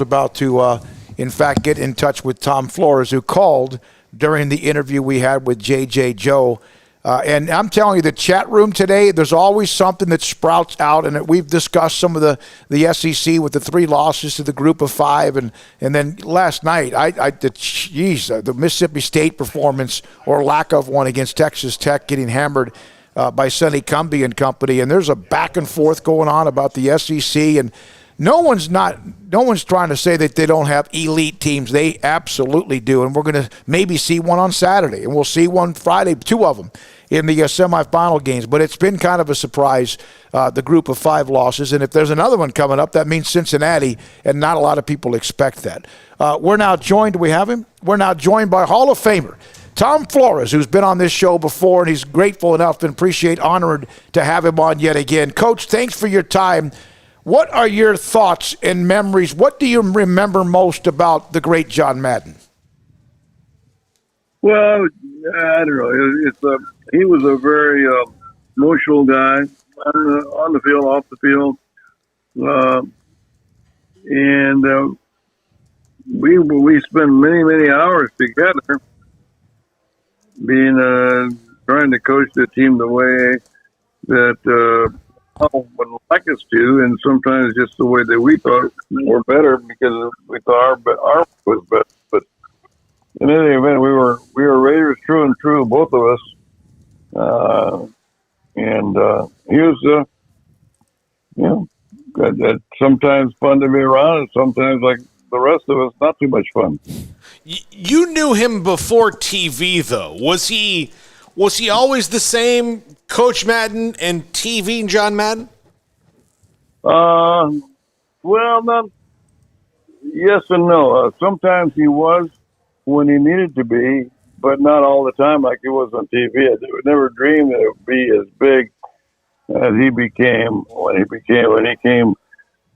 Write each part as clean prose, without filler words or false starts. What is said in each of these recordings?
about to, in fact, get in touch with Tom Flores, who called during the interview we had with J.J. Joe. And I'm telling you, the chat room today, there's always something that sprouts out, and we've discussed some of the SEC with the 3 losses to the group of 5, and then last night, the Mississippi State performance or lack of one against Texas Tech, getting hammered by Sonny Cumbie and company, and there's a back and forth going on about the SEC, and no one's trying to say that they don't have elite teams. They absolutely do, and we're going to maybe see one on Saturday, and we'll see one Friday, 2 of them in the semifinal games. But it's been kind of a surprise, the group of 5 losses, and if there's another one coming up, that means Cincinnati, and not a lot of people expect that. We're now joined. Do we have him? We're now joined by Hall of Famer Tom Flores, who's been on this show before, and he's grateful enough and honored to have him on yet again. Coach, thanks for your time. What are your thoughts and memories? What do you remember most about the great John Madden? Well, I don't know. He was a very emotional guy on the field, off the field, and we spent many hours together, being trying to coach the team the way that. Would like us to, and sometimes just the way that we thought were better because we thought our was better. But in any event, we were Raiders true, both of us. And he was, sometimes fun to be around, and sometimes, like the rest of us, not too much fun. You knew him before TV, though. Was he always the same, Coach Madden, and TV John Madden? Well, yes and no. Sometimes he was when he needed to be, but not all the time like he was on TV. I would never dream that it would be as big as he became when he came.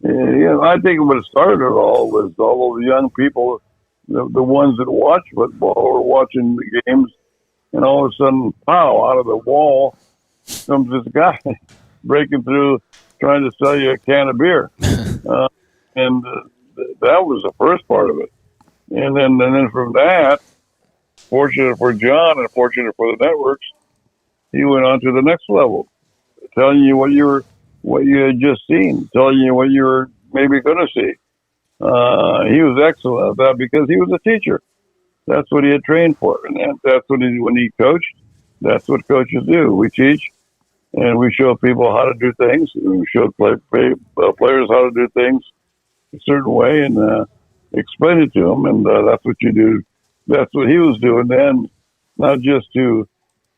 I think what started it all was all those young people, the ones that watch football or watching the games, and all of a sudden, pow, out of the wall comes this guy breaking through, trying to sell you a can of beer. And that was the first part of it. And then from that, fortunate for John and fortunate for the networks, he went on to the next level, telling you what you had just seen, telling you what you were maybe going to see. He was excellent at that because he was a teacher. That's what he had trained for, and that's what when he coached. That's what coaches do. We teach, and we show people how to do things. And we show players how to do things a certain way, and explain it to them. And that's what you do. That's what he was doing then, not just to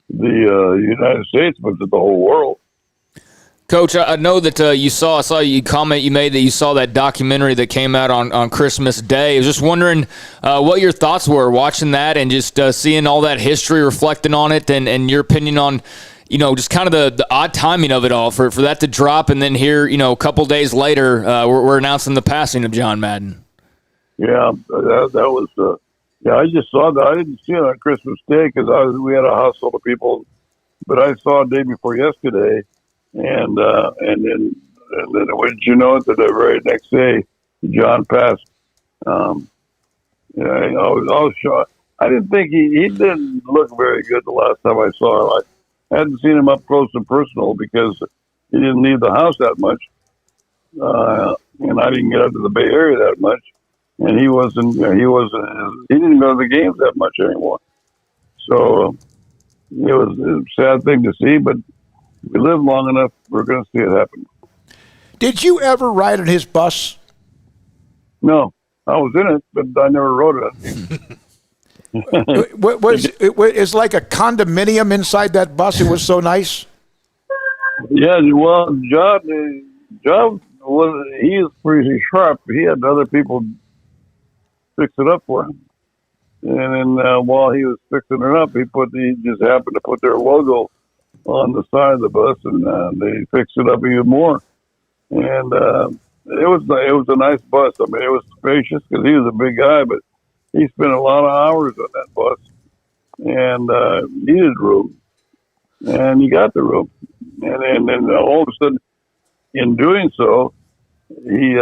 the United States, but to the whole world. Coach, I know that I saw you comment you made that you saw that documentary that came out on Christmas Day. I was just wondering what your thoughts were watching that and just seeing all that history, reflecting on it, and your opinion on, just kind of the odd timing of it all for that to drop, and then here, a couple days later, we're announcing the passing of John Madden. Yeah, that was. I just saw that. I didn't see it on Christmas Day because we had a house full of people, but I saw it day before yesterday. And then wouldn't you know it, the very next day, John passed. I was shocked. I didn't think he didn't look very good the last time I saw him. I hadn't seen him up close and personal because he didn't leave the house that much, and I didn't get up to the Bay Area that much. And he didn't go to the games that much anymore. So it was a sad thing to see, but we live long enough, we're going to see it happen. Did you ever ride on his bus? No, I was in it, but I never rode it. It's like a condominium inside that bus. It was so nice. Yeah, well, John he is pretty sharp. He had other people fix it up for him. And then while he was fixing it up, he just happened to put their logo on the side of the bus, and they fixed it up even more. And it was a nice bus. I mean, it was spacious because he was a big guy, but he spent a lot of hours on that bus and needed room, and he got the room. And then all of a sudden, in doing so, he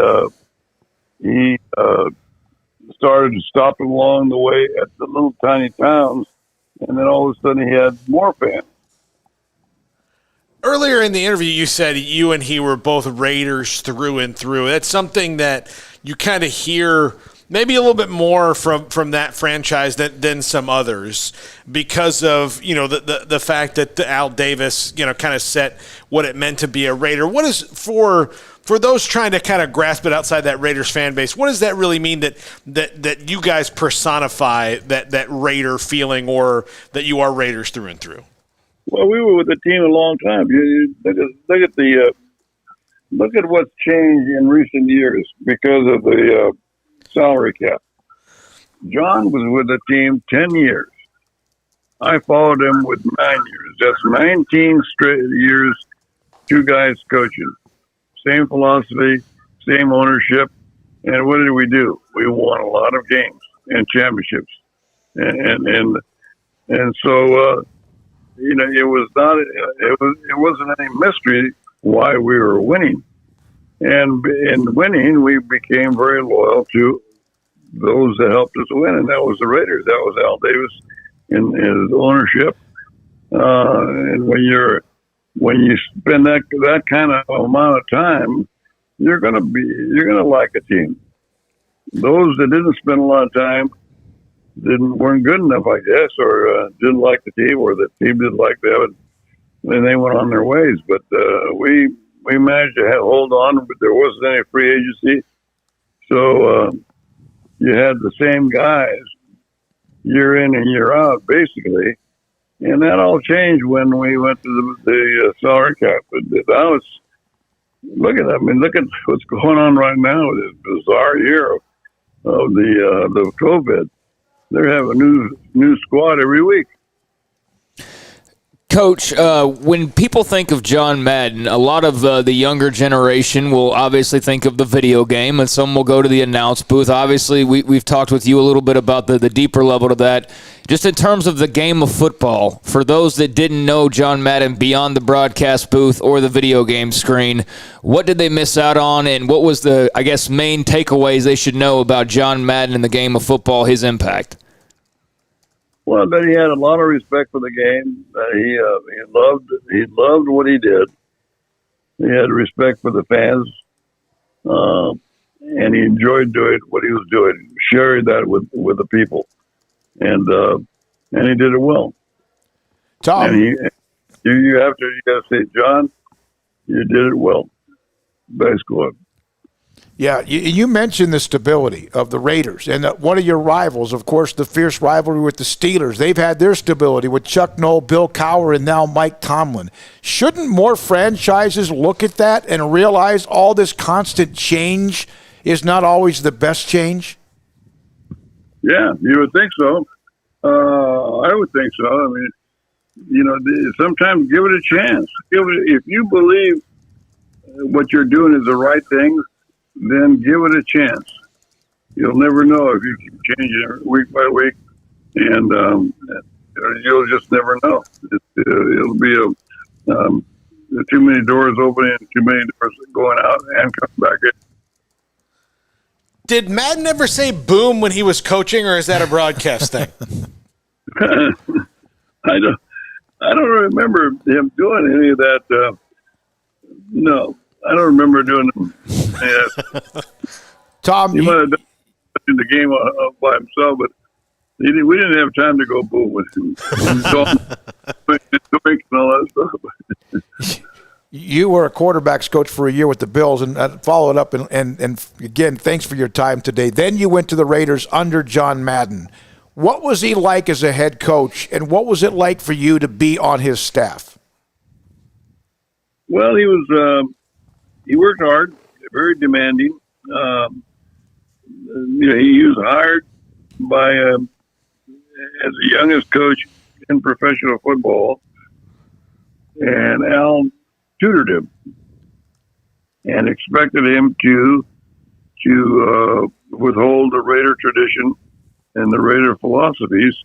he started stopping along the way at the little tiny towns, and then all of a sudden he had more fans. Earlier in the interview, you said you and he were both Raiders through and through. That's something that you kind of hear maybe a little bit more from that franchise than some others, because of the fact that Al Davis kind of set what it meant to be a Raider. What is for those trying to kind of grasp it outside that Raiders fan base? What does that really mean that you guys personify that Raider feeling, or that you are Raiders through and through? Well, we were with the team a long time. Look at what's changed in recent years because of the salary cap. John was with the team 10 years. I followed him with 9 years. That's 19 straight years, two guys coaching. Same philosophy, same ownership. And what did we do? We won a lot of games and championships. And so, it wasn't any mystery why we were winning. And in winning, we became very loyal to those that helped us win, and that was the Raiders. That was Al Davis and his ownership. And when you spend that kind of amount of time, you're gonna like a team. Those that didn't spend a lot of time weren't good enough, I guess, or didn't like the team, or the team didn't like them, and they went on their ways. But we managed to hold on, but there wasn't any free agency, so you had the same guys year in and year out, basically, and that all changed when we went to the salary cap. But now look at what's going on right now. This bizarre year of the COVID. They have a new squad every week. Coach, when people think of John Madden, a lot of the younger generation will obviously think of the video game, and some will go to the announce booth. Obviously, we've talked with you a little bit about the deeper level to that. Just in terms of the game of football, for those that didn't know John Madden beyond the broadcast booth or the video game screen, what did they miss out on, and what was the, I guess, main takeaways they should know about John Madden and the game of football, his impact? Well, that he had a lot of respect for the game. He loved what he did. He had respect for the fans, and he enjoyed doing what he was doing, sharing that with the people, and he did it well. Tom, and you got to say, John, you did it well. Nice going. yeah, you mentioned the stability of the Raiders, and one of your rivals, of course, the fierce rivalry with the Steelers. They've had their stability with Chuck Noll, Bill Cowher, and now Mike Tomlin. Shouldn't more franchises look at that and realize all this constant change is not always the best change? Yeah, you would think so. I would think so. I mean, sometimes give it a chance. If you believe what you're doing is the right thing, then give it a chance. You'll never know if you keep changing it week by week, and you'll just never know. It'll be too many doors opening, too many doors going out and coming back in. Did Madden ever say boom when he was coaching, or is that a broadcast thing? I don't remember him doing any of that. No, I don't remember doing them. Yeah. Tom, he might have done the game by himself, but we didn't have time to go boom with him. And all that stuff. you were a quarterbacks coach for a year with the Bills, and followed up, and again, thanks for your time today. Then you went to the Raiders under John Madden. What was he like as a head coach, and what was it like for you to be on his staff? Well, he worked hard, very demanding. He was hired by as the youngest coach in professional football, and Al tutored him and expected him to withhold the Raider tradition and the Raider philosophies,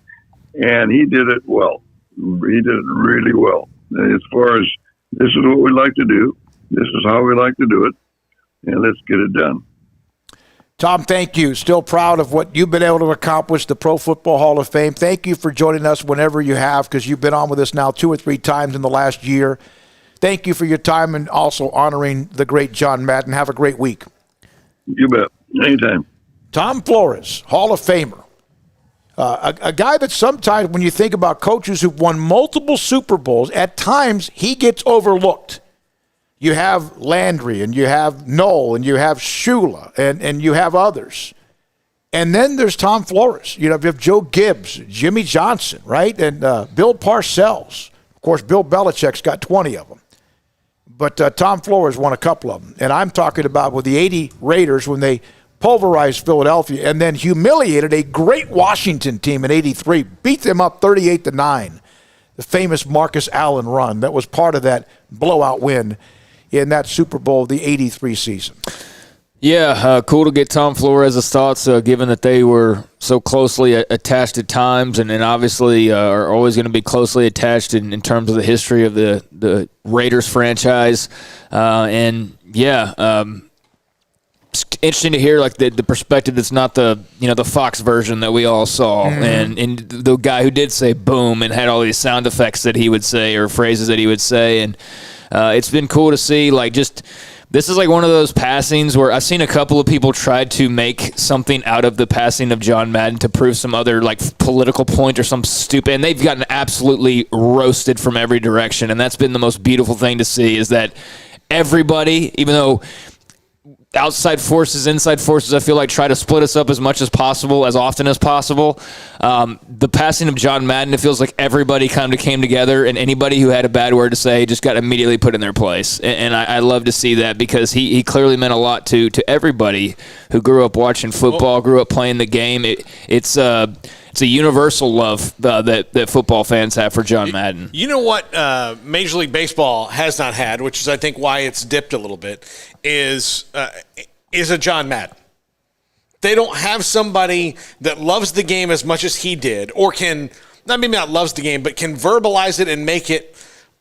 and he did it well. He did it really well. As far as this is what we like to do, this is how we like to do it, and let's get it done. Tom, thank you. Still proud of what you've been able to accomplish, the Pro Football Hall of Fame. Thank you for joining us whenever you have, because you've been on with us now 2 or 3 times in the last year. Thank you for your time and also honoring the great John Madden. Have a great week. You bet. Anytime. Tom Flores, Hall of Famer. A guy that sometimes when you think about coaches who've won multiple Super Bowls, at times he gets overlooked. You have Landry, and you have Knoll, and you have Shula, and you have others. And then there's Tom Flores. You have Joe Gibbs, Jimmy Johnson, right? And Bill Parcells. Of course, Bill Belichick's got 20 of them. But Tom Flores won a couple of them. And I'm talking about with the 80 Raiders when they pulverized Philadelphia and then humiliated a great Washington team in 83, beat them up 38-9. The famous Marcus Allen run that was part of that blowout win in that Super Bowl, the 83 season. Yeah, cool to get Tom Flores' thoughts, given that they were so closely attached at times and obviously are always going to be closely attached in terms of the history of the Raiders franchise. It's interesting to hear like the perspective that's not the Fox version that we all saw, and the guy who did say boom and had all these sound effects that he would say or phrases that he would say, and it's been cool to see this is like one of those passings where I've seen a couple of people try to make something out of the passing of John Madden to prove some other like political point or some stupid, and they've gotten absolutely roasted from every direction, and that's been the most beautiful thing to see is that everybody, even though outside forces, inside forces, I feel like try to split us up as much as possible, as often as possible. The passing of John Madden, it feels like everybody kind of came together, and anybody who had a bad word to say just got immediately put in their place. And I love to see that because he clearly meant a lot to everybody who grew up watching football, grew up playing the game. It's a universal love that football fans have for John Madden. You know what Major League Baseball has not had, which is I think why it's dipped a little bit, is a John Madden. They don't have somebody that loves the game as much as he did, or can, maybe not loves the game, but can verbalize it and make it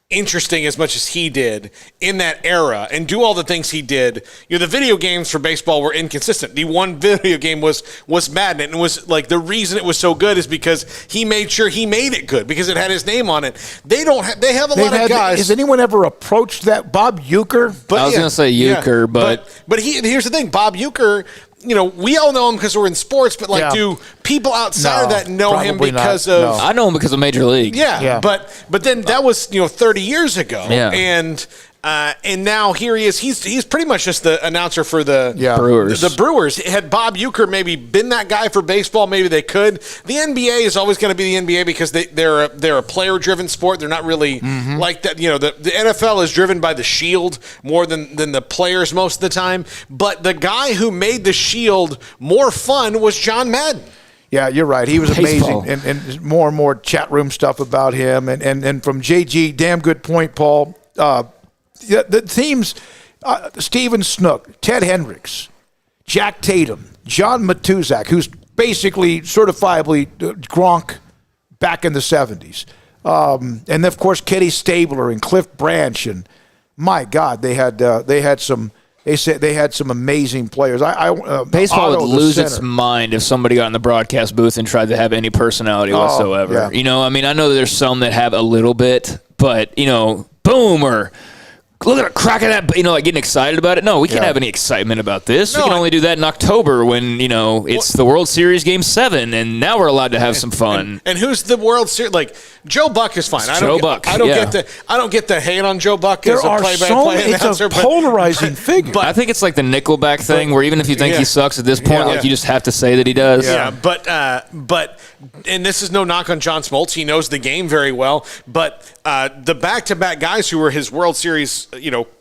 interesting as much as he did in that era and do all the things he did. The video games for baseball were inconsistent. The one video game was Madden, and it was like the reason it was so good is because he made sure he made it good because it had his name on it. They have a lot of guys. Has anyone ever approached that? Bob Uecker? I was going to say Uecker, but here's the thing, Bob Uecker, we all know him because we're in sports, but do people outside of that know him because of? I know him because of Major League. Yeah. But then that was 30 years ago, and now here he is. He's pretty much just the announcer for the Brewers. The Brewers. Had Bob Uecker maybe been that guy for baseball, maybe they could. The NBA is always going to be the NBA because they're a player-driven sport. They're not really like that. The NFL is driven by the Shield more than the players most of the time. But the guy who made the Shield more fun was John Madden. Yeah, you're right. He was amazing. And more and more chat room stuff about him. And from JG, damn good point, Paul. The teams, Steven Snook, Ted Hendricks, Jack Tatum, John Matuzak, who's basically certifiably Gronk back in the 70s. And, of course, Kenny Stabler and Cliff Branch. And, my God, they had some amazing players. Baseball would lose its mind if somebody got in the broadcast booth and tried to have any personality whatsoever. Yeah. I know there's some that have a little bit, but, boom, or look at a crack at that, like getting excited about it. No, we can't have any excitement about this. We can only do that in October when, it's the World Series Game 7, and now we're allowed to have some fun. And who's the World Series? Like, Joe Buck is fine. I don't get the hate on Joe Buck as a play-by-play announcer. It's a polarizing figure. But I think it's like the Nickelback thing, where even if you think he sucks at this point, you just have to say that he does. Yeah, but and this is no knock on John Smoltz. He knows the game very well. But the back-to-back guys who were his World Series,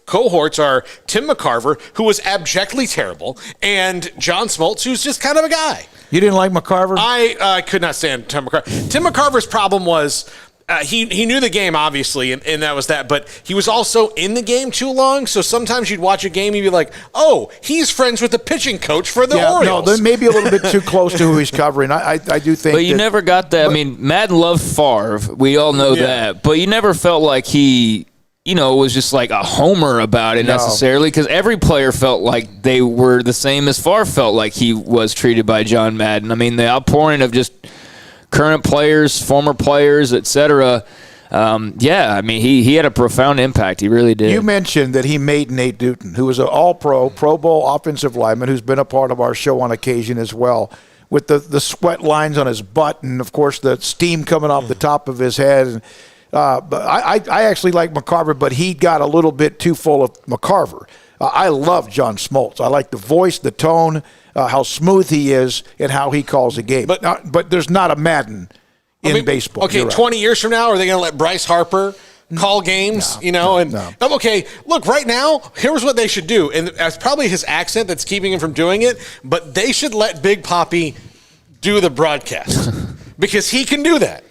cohorts are Tim McCarver, who was abjectly terrible, and John Smoltz, who's just kind of a guy. You didn't like McCarver? I could not stand Tim McCarver. Tim McCarver's problem was he knew the game, obviously, and that was that, but he was also in the game too long, so sometimes you'd watch a game and you'd be like, oh, he's friends with the pitching coach for the Orioles. No, they may be a little bit too close to who he's covering. I do think But you never got that. Madden loved Favre. We all know that. But you never felt like he was just like a homer about it necessarily, because every player felt like they were the same as Favre felt like he was treated by John Madden. I mean, the outpouring of just current players, former players, etc. I mean, he had a profound impact. He really did. You mentioned that he made Nate Newton, who was an all-pro, Pro Bowl offensive lineman who's been a part of our show on occasion as well, with the sweat lines on his butt and, of course, the steam coming off the top of his head. But I actually like McCarver, but he got a little bit too full of McCarver. I love John Smoltz. I like the voice, the tone, how smooth he is, and how he calls a game. But there's not a Madden in baseball. Okay, 20 years from now, are they going to let Bryce Harper call games? No. Okay, look, right now, here's what they should do. And that's probably his accent that's keeping him from doing it, but they should let Big Papi do the broadcast because he can do that.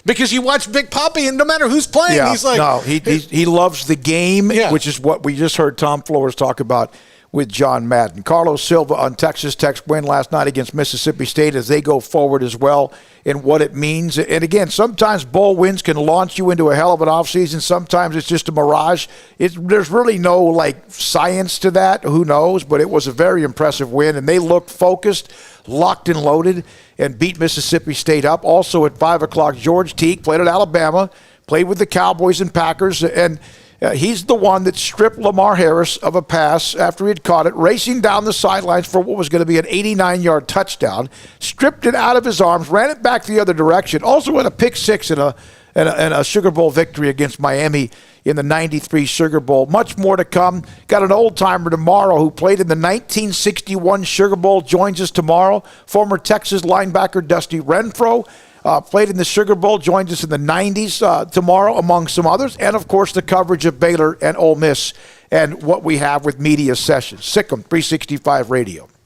Because you watch Big Papi, and no matter who's playing, he's like... No, he loves the game, which is what we just heard Tom Flores talk about with John Madden. Carlos Silva on Texas Tech's win last night against Mississippi State as they go forward as well and what it means. And again, sometimes bowl wins can launch you into a hell of an offseason. Sometimes it's just a mirage. There's really no, science to that. Who knows? But it was a very impressive win, and they looked focused, locked and loaded, and beat Mississippi State up. Also at 5 o'clock, George Teague played at Alabama, played with the Cowboys and Packers, and he's the one that stripped Lamar Harris of a pass after he had caught it, racing down the sidelines for what was going to be an 89-yard touchdown, stripped it out of his arms, ran it back the other direction, also had a pick six and a Sugar Bowl victory against Miami in the 93 Sugar Bowl. Much more to come. Got an old-timer tomorrow who played in the 1961 Sugar Bowl, joins us tomorrow. Former Texas linebacker Dusty Renfro. Played in the Sugar Bowl, joins us in the 90s tomorrow, among some others. And, of course, the coverage of Baylor and Ole Miss and what we have with media sessions. Sikkim 365 Radio.